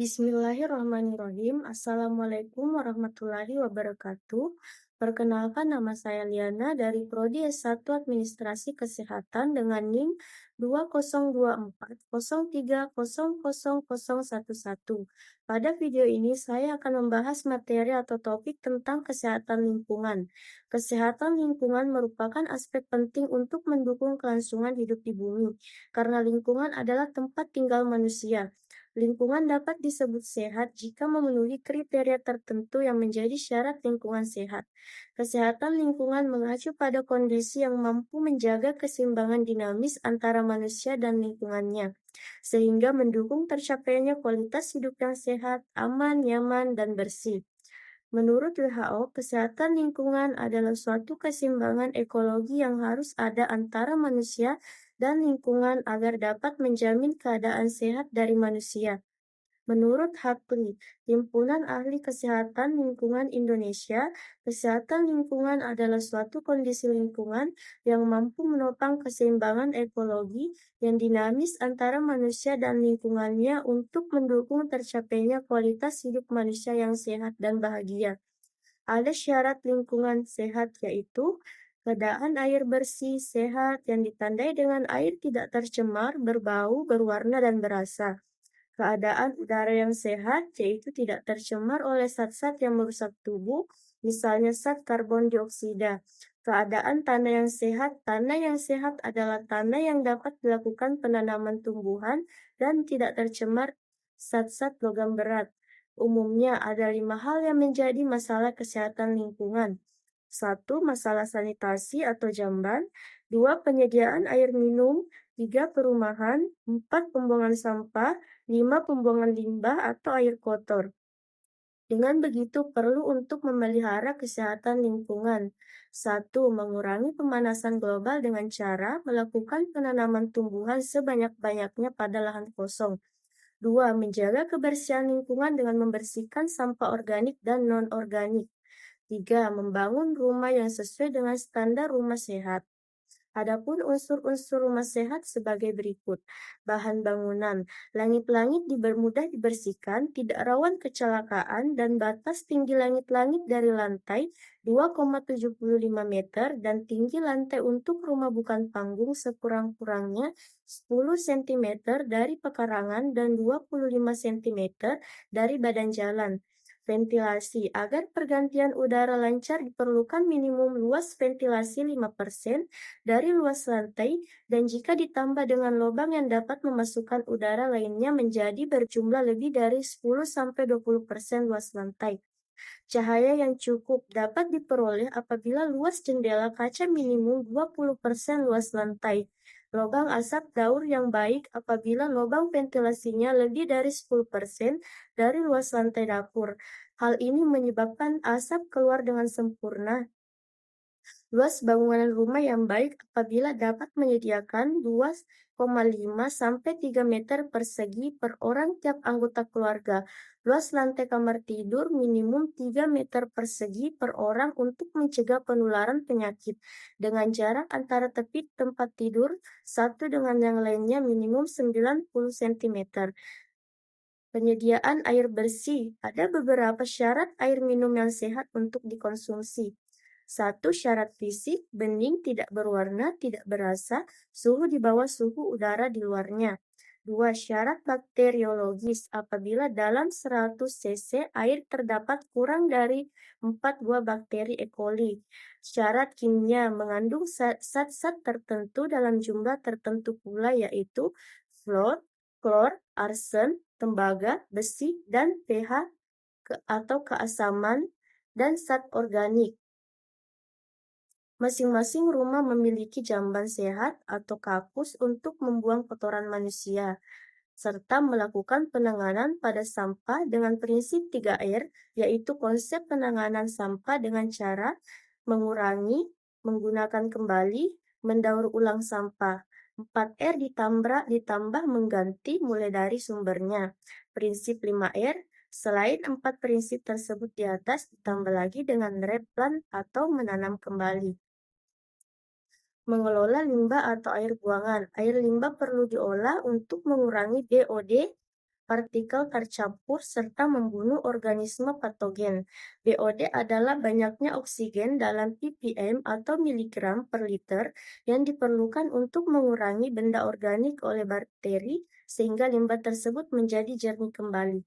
Bismillahirrahmanirrahim. Assalamualaikum warahmatullahi wabarakatuh. Perkenalkan, nama saya Liana dari Prodi S1 Administrasi Kesehatan dengan NIM 202403000011. Pada video ini saya akan membahas materi atau topik tentang kesehatan lingkungan. Kesehatan lingkungan merupakan aspek penting untuk mendukung kelangsungan hidup di bumi, karena lingkungan adalah tempat tinggal manusia. Lingkungan dapat disebut sehat jika memenuhi kriteria tertentu yang menjadi syarat lingkungan sehat. Kesehatan lingkungan mengacu pada kondisi yang mampu menjaga keseimbangan dinamis antara manusia dan lingkungannya, sehingga mendukung tercapainya kualitas hidup yang sehat, aman, nyaman, dan bersih. Menurut WHO, kesehatan lingkungan adalah suatu keseimbangan ekologi yang harus ada antara manusia dan lingkungan agar dapat menjamin keadaan sehat dari manusia. Menurut HAKLI, Himpunan Ahli Kesehatan Lingkungan Indonesia, kesehatan lingkungan adalah suatu kondisi lingkungan yang mampu menopang keseimbangan ekologi yang dinamis antara manusia dan lingkungannya untuk mendukung tercapainya kualitas hidup manusia yang sehat dan bahagia. Ada syarat lingkungan sehat, yaitu keadaan air bersih, sehat, yang ditandai dengan air tidak tercemar, berbau, berwarna, dan berasa. Keadaan udara yang sehat, yaitu tidak tercemar oleh zat-zat yang merusak tubuh, misalnya zat karbon dioksida. Keadaan tanah yang sehat adalah tanah yang dapat dilakukan penanaman tumbuhan dan tidak tercemar zat-zat logam berat. Umumnya ada 5 hal yang menjadi masalah kesehatan lingkungan. 1. Masalah sanitasi atau jamban. 2. Penyediaan air minum. 3. Perumahan. 4. Pembuangan sampah. 5. Pembuangan limbah atau air kotor. Dengan begitu, perlu untuk memelihara kesehatan lingkungan. 1. Mengurangi pemanasan global dengan cara melakukan penanaman tumbuhan sebanyak-banyaknya pada lahan kosong. 2. Menjaga kebersihan lingkungan dengan membersihkan sampah organik dan non-organik. 3. Membangun rumah yang sesuai dengan standar rumah sehat. Adapun unsur-unsur rumah sehat sebagai berikut. Bahan bangunan. Langit-langit mudah dibersihkan, tidak rawan kecelakaan, dan batas tinggi langit-langit dari lantai 2,75 meter dan tinggi lantai untuk rumah bukan panggung sekurang-kurangnya 10 cm dari pekarangan dan 25 cm dari badan jalan. Ventilasi. Agar pergantian udara lancar diperlukan minimum luas ventilasi 5% dari luas lantai, dan jika ditambah dengan lubang yang dapat memasukkan udara lainnya menjadi berjumlah lebih dari 10-20% luas lantai. Cahaya yang cukup dapat diperoleh apabila luas jendela kaca minimum 20% luas lantai. Lubang asap daur yang baik apabila lubang ventilasinya lebih dari 10% dari luas lantai dapur. Hal ini menyebabkan asap keluar dengan sempurna. Luas bangunan rumah yang baik apabila dapat menyediakan 2,5-3 meter persegi per orang tiap anggota keluarga. Luas lantai kamar tidur minimum 3 meter persegi per orang untuk mencegah penularan penyakit, dengan jarak antara tepi tempat tidur satu dengan yang lainnya minimum 90 cm. Penyediaan air bersih. Ada beberapa syarat air minum yang sehat untuk dikonsumsi. 1. Syarat fisik, bening, tidak berwarna, tidak berasa, suhu di bawah suhu udara di luarnya. 2. Syarat bakteriologis, apabila dalam 100 cc air terdapat kurang dari 4 buah bakteri E. coli. Syarat kimia, mengandung zat-zat tertentu dalam jumlah tertentu pula, yaitu fluor, klor, arsen, tembaga, besi, dan pH atau keasaman, dan zat organik. Masing-masing rumah memiliki jamban sehat atau kakus untuk membuang kotoran manusia, serta melakukan penanganan pada sampah dengan prinsip 3R, yaitu konsep penanganan sampah dengan cara mengurangi, menggunakan kembali, mendaur ulang sampah. 4R ditambah mengganti mulai dari sumbernya. Prinsip 5R, selain 4 prinsip tersebut di atas, ditambah lagi dengan replant atau menanam kembali. Mengelola limbah atau air buangan. Air limbah perlu diolah untuk mengurangi DOD partikel tercampur serta membunuh organisme patogen. BOD adalah banyaknya oksigen dalam ppm atau miligram per liter yang diperlukan untuk mengurangi benda organik oleh bakteri sehingga limbah tersebut menjadi jernih kembali.